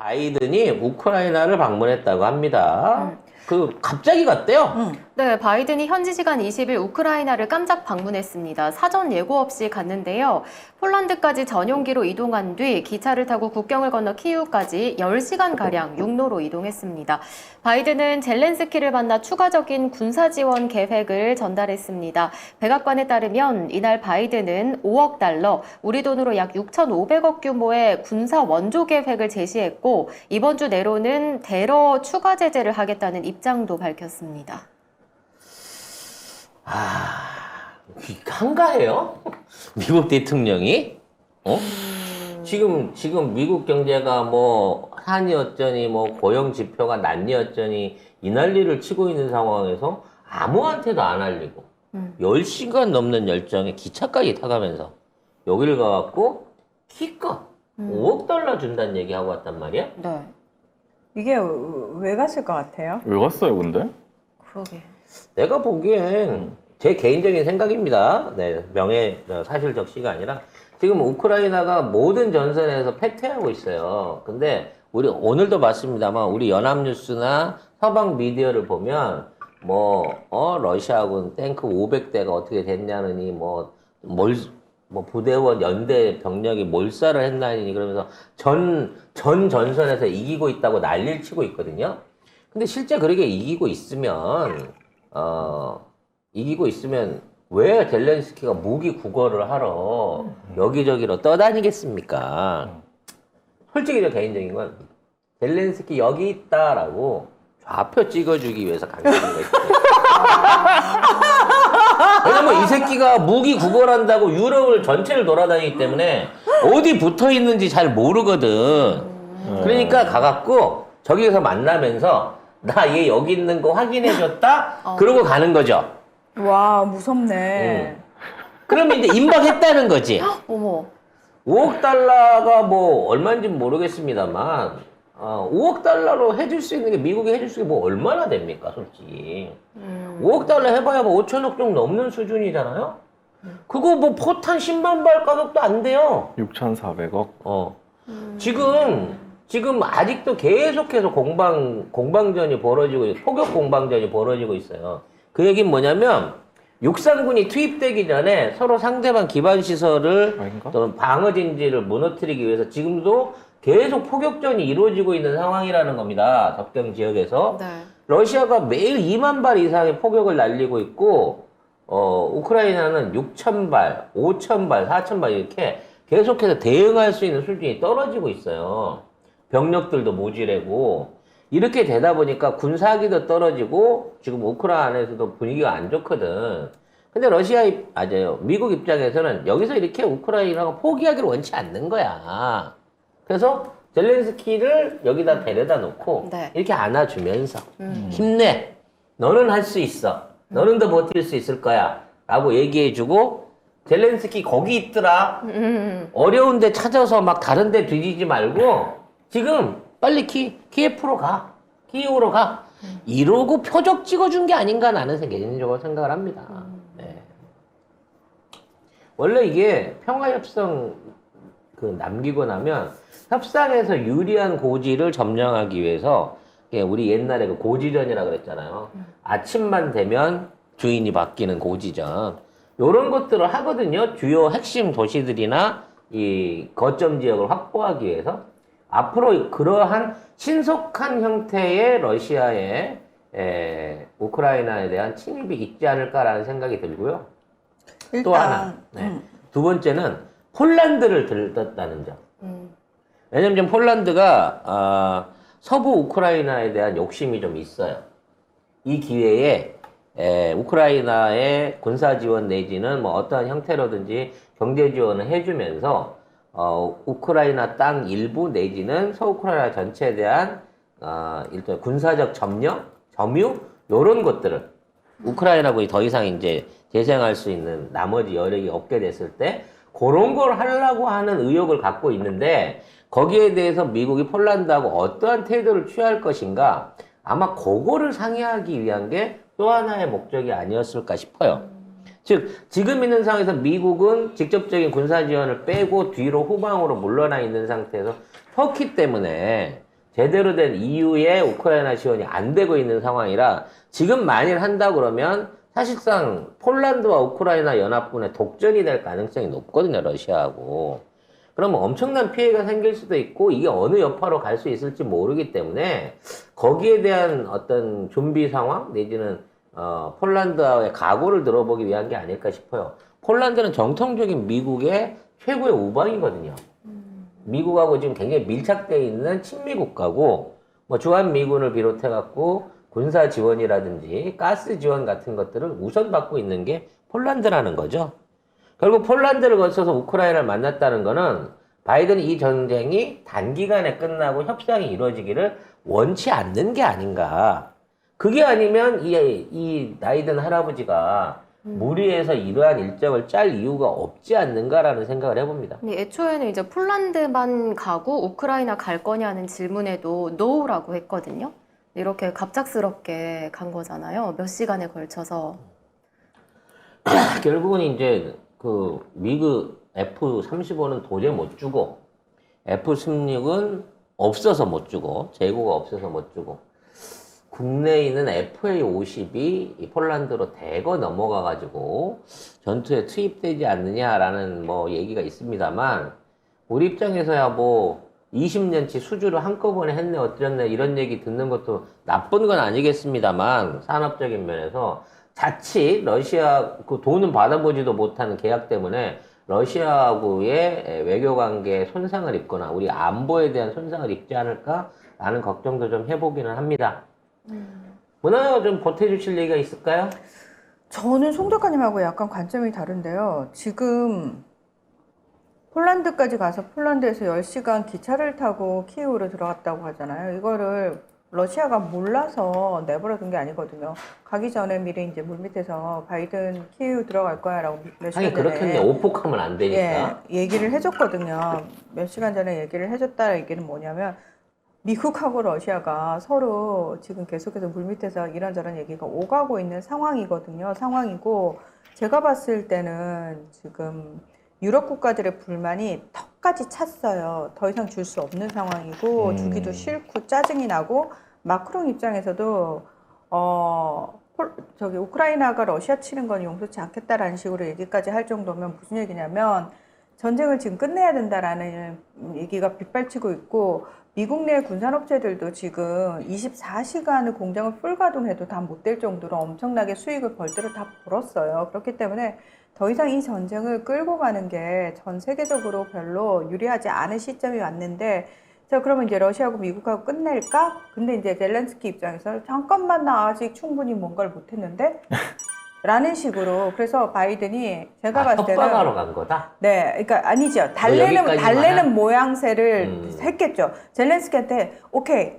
바이든이 우크라이나를 방문했다고 합니다. 갑자기 갔대요. 네, 바이든이 현지 시간 20일 우크라이나를 깜짝 방문했습니다. 사전 예고 없이 갔는데요. 폴란드까지 전용기로 이동한 뒤 기차를 타고 국경을 건너 키이우까지 10시간가량 육로로 이동했습니다. 바이든은 젤렌스키를 만나 추가적인 군사 지원 계획을 전달했습니다. 백악관에 따르면 이날 바이든은 5억 달러, 우리 돈으로 약 6,500억 규모의 군사 원조 계획을 제시했고 이번 주 내로는 대러 추가 제재를 하겠다는 입장도 밝혔습니다. 한가해요? 미국 대통령이? 지금 미국 경제가 뭐 한이 어쩌니 뭐 고용 지표가 난리 어쩌니 이 난리를 치고 있는 상황에서 아무한테도 안 알리고 10시간 넘는 열정에 기차까지 타가면서 여기를 가갖고 기껏 5억 달러 준다는 얘기하고 왔단 말이야? 네, 이게 왜 갔을 것 같아요? 왜 갔어요, 근데? 그러게. 내가 보기엔 제 개인적인 생각입니다. 네, 사실적 시가 아니라 지금 우크라이나가 모든 전선에서 패퇴하고 있어요. 근데 우리 오늘도 봤습니다만 우리 연합뉴스나 서방 미디어를 보면 러시아군 탱크 500대가 어떻게 됐냐느니 부대원 연대 병력이 몰살을 했나니 그러면서 전 전선에서 이기고 있다고 난리를 치고 있거든요. 근데 실제 그렇게 이기고 있으면 왜 젤렌스키가 무기 구걸을 하러 여기저기로 떠다니겠습니까? 솔직히 저 개인적인 건 젤렌스키 여기 있다라고 좌표 찍어주기 위해서 가는 거예요. 왜냐면 이 새끼가 무기 구걸한다고 유럽을 전체를 돌아다니기 때문에 어디 붙어 있는지 잘 모르거든. 그러니까 가갖고 저기서 만나면서 나 얘 여기 있는 거 확인해줬다? 그러고 가는 거죠. 와, 무섭네. 그러면 이제 임박했다는 거지. 어머. 5억 달러가 얼마인지 모르겠습니다만 5억 달러로 해줄 수 있는 게 미국이 해줄 수 있는 게 얼마나 됩니까, 솔직히. 5억 달러 해봐야 5천억 정도 넘는 수준이잖아요? 그거 포탄 10만 발 가격도 안 돼요. 6,400억? 지금 아직도 계속해서 공방전이 벌어지고 포격 공방전이 벌어지고 있어요. 그 얘기는 뭐냐면 육상군이 투입되기 전에 서로 상대방 기반 시설을 또는 방어 진지를 무너뜨리기 위해서 지금도 계속 포격전이 이루어지고 있는 상황이라는 겁니다. 접경 지역에서. 네. 러시아가 매일 2만 발 이상의 포격을 날리고 있고 우크라이나는 6,000발, 5,000발, 4,000발 이렇게 계속해서 대응할 수 있는 수준이 떨어지고 있어요. 병력들도 모질하고 이렇게 되다 보니까 군사기도 떨어지고 지금 우크라이나 안에서도 분위기가 안 좋거든. 근데 미국 입장에서는 여기서 이렇게 우크라이나가 포기하기를 원치 않는 거야. 그래서 젤렌스키를 여기다 데려다 놓고 네. 이렇게 안아주면서 힘내. 너는 할 수 있어. 너는 더 버틸 수 있을 거야. 라고 얘기해주고 젤렌스키 거기 있더라. 어려운데 찾아서 막 다른 데 뒤지지 말고 지금 빨리 키예프로 가. 키이우로 가. 이러고 표적 찍어준 게 아닌가 나는 개인적으로 생각을 합니다. 네. 원래 이게 평화협정 남기고 나면 협상에서 유리한 고지를 점령하기 위해서 우리 옛날에 고지전이라 그랬잖아요. 아침만 되면 주인이 바뀌는 고지전. 요런 것들을 하거든요. 주요 핵심 도시들이나 이 거점 지역을 확보하기 위해서. 앞으로 그러한 신속한 형태의 러시아의 우크라이나에 대한 침입이 있지 않을까라는 생각이 들고요. 또 하나. 두 번째는 폴란드를 들떴다는 점. 왜냐면 폴란드가 서부 우크라이나에 대한 욕심이 좀 있어요. 이 기회에 우크라이나의 군사 지원 내지는 어떠한 형태로든지 경제 지원을 해주면서 우크라이나 땅 일부 내지는 서우크라이나 전체에 대한 일단 군사적 점유 요런 것들을 우크라이나군이 더 이상 이제 재생할 수 있는 나머지 여력이 없게 됐을 때 그런 걸 하려고 하는 의욕을 갖고 있는데 거기에 대해서 미국이 폴란드하고 어떠한 태도를 취할 것인가 아마 그거를 상의하기 위한 게 또 하나의 목적이 아니었을까 싶어요. 즉 지금 있는 상황에서 미국은 직접적인 군사 지원을 빼고 뒤로 후방으로 물러나 있는 상태에서 터키 때문에 제대로 된 이유의 우크라이나 지원이 안 되고 있는 상황이라 지금 만일 한다 그러면 사실상 폴란드와 우크라이나 연합군의 독전이 될 가능성이 높거든요, 러시아하고. 그러면 엄청난 피해가 생길 수도 있고 이게 어느 여파로 갈 수 있을지 모르기 때문에 거기에 대한 어떤 준비 상황 내지는 폴란드와의 각오를 들어보기 위한 게 아닐까 싶어요. 폴란드는 정통적인 미국의 최고의 우방이거든요. 미국하고 지금 굉장히 밀착되어 있는 친미 국가고 뭐 주한미군을 비롯해갖고 군사 지원이라든지 가스 지원 같은 것들을 우선 받고 있는 게 폴란드라는 거죠. 결국 폴란드를 거쳐서 우크라이나를 만났다는 거는 바이든이 이 전쟁이 단기간에 끝나고 협상이 이루어지기를 원치 않는 게 아닌가. 그게 아니면 이 나이든 할아버지가 무리해서 이러한 일정을 짤 이유가 없지 않는가라는 생각을 해봅니다. 애초에는 이제 폴란드만 가고 우크라이나 갈 거냐는 질문에도 no라고 했거든요. 이렇게 갑작스럽게 간 거잖아요. 몇 시간에 걸쳐서. 결국은 이제 그 미국 F-35는 도저히 못 주고 F-16은 없어서 못 주고 재고가 없어서 못 주고 국내에 있는 FA-50이 이 폴란드로 대거 넘어가가지고 전투에 투입되지 않느냐라는 뭐 얘기가 있습니다만 우리 입장에서야 뭐 20년치 수주를 한꺼번에 했네 어쩌네 이런 얘기 듣는 것도 나쁜 건 아니겠습니다만 산업적인 면에서 자칫 러시아 그 돈은 받아보지도 못하는 계약 때문에 러시아하고의 외교 관계에 손상을 입거나 우리 안보에 대한 손상을 입지 않을까라는 걱정도 좀 해보기는 합니다. 문화가 좀 보태주실 얘기가 있을까요? 저는 송 작가님하고 약간 관점이 다른데요. 지금 폴란드까지 가서 폴란드에서 10시간 기차를 타고 키이우로 들어갔다고 하잖아요. 이거를 러시아가 몰라서 내버려둔 게 아니거든요. 가기 전에 미리 이제 물밑에서 바이든 키이우 들어갈 거야 라고 몇 시간 하긴 전에 그렇겠네. 오폭하면 안 되니까. 얘기를 해줬거든요. 몇 시간 전에 얘기를 해줬다는 얘기는 뭐냐면 미국하고 러시아가 서로 지금 계속해서 물밑에서 이런저런 얘기가 오가고 있는 상황이거든요. 상황이고 제가 봤을 때는 지금 유럽 국가들의 불만이 턱까지 찼어요. 더 이상 줄 수 없는 상황이고 주기도 싫고 짜증이 나고 마크롱 입장에서도 저기 우크라이나가 러시아 치는 건 용서치 않겠다라는 식으로 얘기까지 할 정도면 무슨 얘기냐면 전쟁을 지금 끝내야 된다라는 얘기가 빗발치고 있고 미국 내 군산업체들도 지금 24시간을 공장을 풀가동해도 다 못 될 정도로 엄청나게 수익을 벌들을 다 벌었어요. 그렇기 때문에 더 이상 이 전쟁을 끌고 가는 게 전 세계적으로 별로 유리하지 않은 시점이 왔는데 자 그러면 이제 러시아하고 미국하고 끝낼까? 근데 이제 젤렌스키 입장에서 잠깐만 나 아직 충분히 뭔가를 못했는데? 라는 식으로 그래서 바이든이 제가 봤을 때는 협박하러 간 거다? 네, 그러니까 아니죠. 달래는 모양새를 했겠죠. 젤렌스키한테 오케이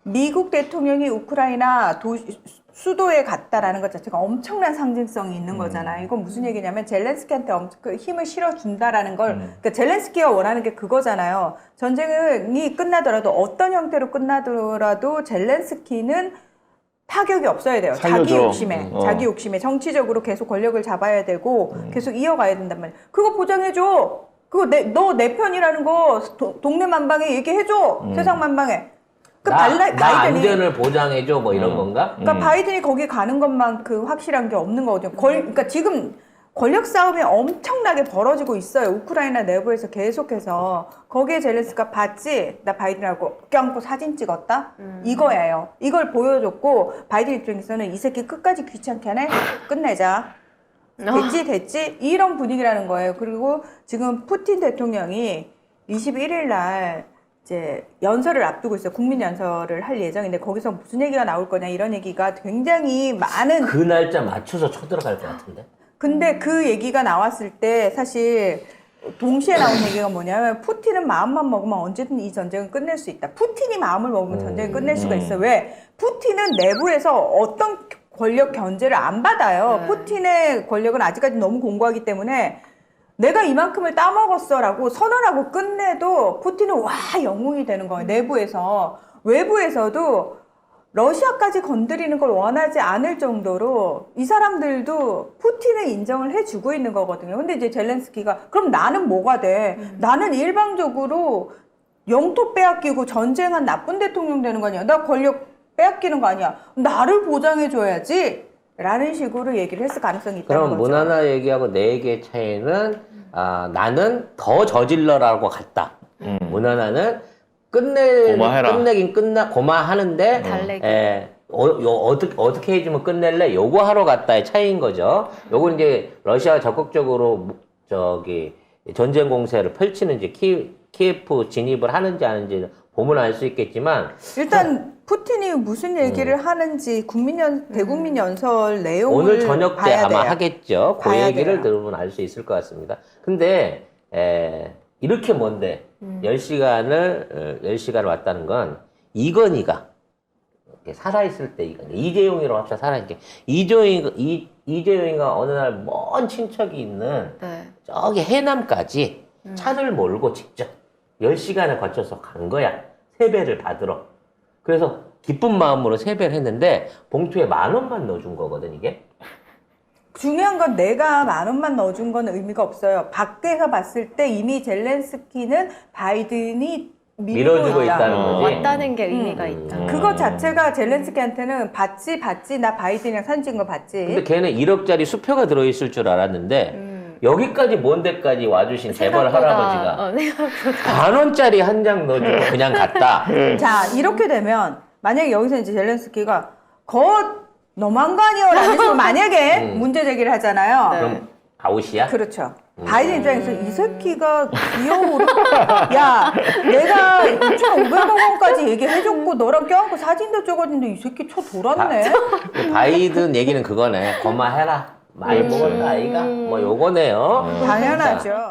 미국 대통령이 우크라이나 수도에 갔다라는 것 자체가 엄청난 상징성이 있는 거잖아요. 이건 무슨 얘기냐면 젤렌스키한테 그 힘을 실어준다라는 걸 그러니까 젤렌스키가 원하는 게 그거잖아요. 전쟁이 끝나더라도 어떤 형태로 끝나더라도 젤렌스키는 타격이 없어야 돼요. 살려줘. 자기 욕심에 정치적으로 계속 권력을 잡아야 되고 계속 이어가야 된단 말이에요. 그거 보장해줘. 그거 너 내 편이라는 거 동네 만방에 얘기해줘. 세상 만방에. 나 바이든이 안전을 보장해줘 뭐 이런 건가? 그러니까 바이든이 거기 가는 것만큼 확실한 게 없는 거거든요. 그러니까 지금 권력 싸움이 엄청나게 벌어지고 있어요. 우크라이나 내부에서 계속해서. 거기에 젤렌스키가 봤지? 나 바이든하고 껴안고 사진 찍었다? 이거예요. 이걸 보여줬고 바이든 입장에서는 이 새끼 끝까지 귀찮게 하네? 끝내자. 됐지? 이런 분위기라는 거예요. 그리고 지금 푸틴 대통령이 21일 날 이제 연설을 앞두고 있어요. 국민 연설을 할 예정인데 거기서 무슨 얘기가 나올 거냐 이런 얘기가 굉장히 많은 그 날짜 맞춰서 쳐들어갈 것 같은데? 근데 그 얘기가 나왔을 때 사실 동시에 나온 얘기가 뭐냐면 푸틴은 마음만 먹으면 언제든 이 전쟁을 끝낼 수 있다. 푸틴이 마음을 먹으면 전쟁을 끝낼 수가 있어. 왜? 푸틴은 내부에서 어떤 권력 견제를 안 받아요. 푸틴의 권력은 아직까지 너무 공고하기 때문에 내가 이만큼을 따먹었어 라고 선언하고 끝내도 푸틴은 와 영웅이 되는 거예요. 내부에서. 외부에서도 러시아까지 건드리는 걸 원하지 않을 정도로 이 사람들도 푸틴을 인정을 해주고 있는 거거든요. 근데 이제 젤렌스키가 그럼 나는 뭐가 돼? 나는 일방적으로 영토 빼앗기고 전쟁한 나쁜 대통령 되는 거 아니야? 나 권력 빼앗기는 거 아니야? 나를 보장해줘야지. 라는 식으로 얘기를 했을 가능성이 있다는 그럼 거죠. 문하나 얘기하고 내 얘기의 차이는 나는 더 저질러라고 갔다. 문하나는 고마해라. 끝내긴 고마하는데 달래기. 어떻게 해주면 끝낼래? 요거 하러 갔다의 차이인 거죠. 요건 이제 러시아가 적극적으로 전쟁 공세를 펼치는 이제 키예프 진입을 하는지 안 하는지 보면 알 수 있겠지만 일단 푸틴이 무슨 얘기를 하는지 대국민 연설 내용을 오늘 저녁 때 봐야 아마 돼요. 하겠죠. 그 봐야 얘기를 돼요. 들으면 알 수 있을 것 같습니다. 근데 이렇게 뭔데 10시간을 왔다는 건 이건희가 살아있을 때 이재용이라고 합시다. 살아있게 이재용이가 어느 날 먼 친척이 있는 네. 저기 해남까지 차를 몰고 직접 10시간을 거쳐서 간 거야. 세배를 받으러. 그래서 기쁜 마음으로 세배를 했는데 봉투에 10,000원만 넣어준 거거든 이게. 중요한 건 내가 10,000원만 넣어준 건 의미가 없어요. 밖에서 봤을 때 이미 젤렌스키는 바이든이 밀어주고 있다. 있다는 거지. 왔다는 게 의미가 있다. 그거 자체가 젤렌스키한테는 봤지 나 바이든이랑 사진 찍은 거 봤지. 근데 걔는 1억짜리 수표가 들어있을 줄 알았는데 여기까지 먼 데까지 와주신 재벌 할아버지가 생각보다. 1,000원짜리 한 장 넣어주고 그냥 갔다. 자, 이렇게 되면 만약에 여기서 이제 젤렌스키가 너무한 거 아니에요? 라는 식으로 만약에 문제 제기를 하잖아요. 네. 그럼 아웃이야? 그렇죠. 바이든 입장에서 이 새끼가 기어오르 야, 내가 2,500억 원까지 얘기해줬고 너랑 껴안고 사진도 찍었는데 이 새끼 쳐 돌았네. 바이든 얘기는 그거네. 고마해라. 많이 먹었다 아이가. 뭐 요거네요. 당연하죠.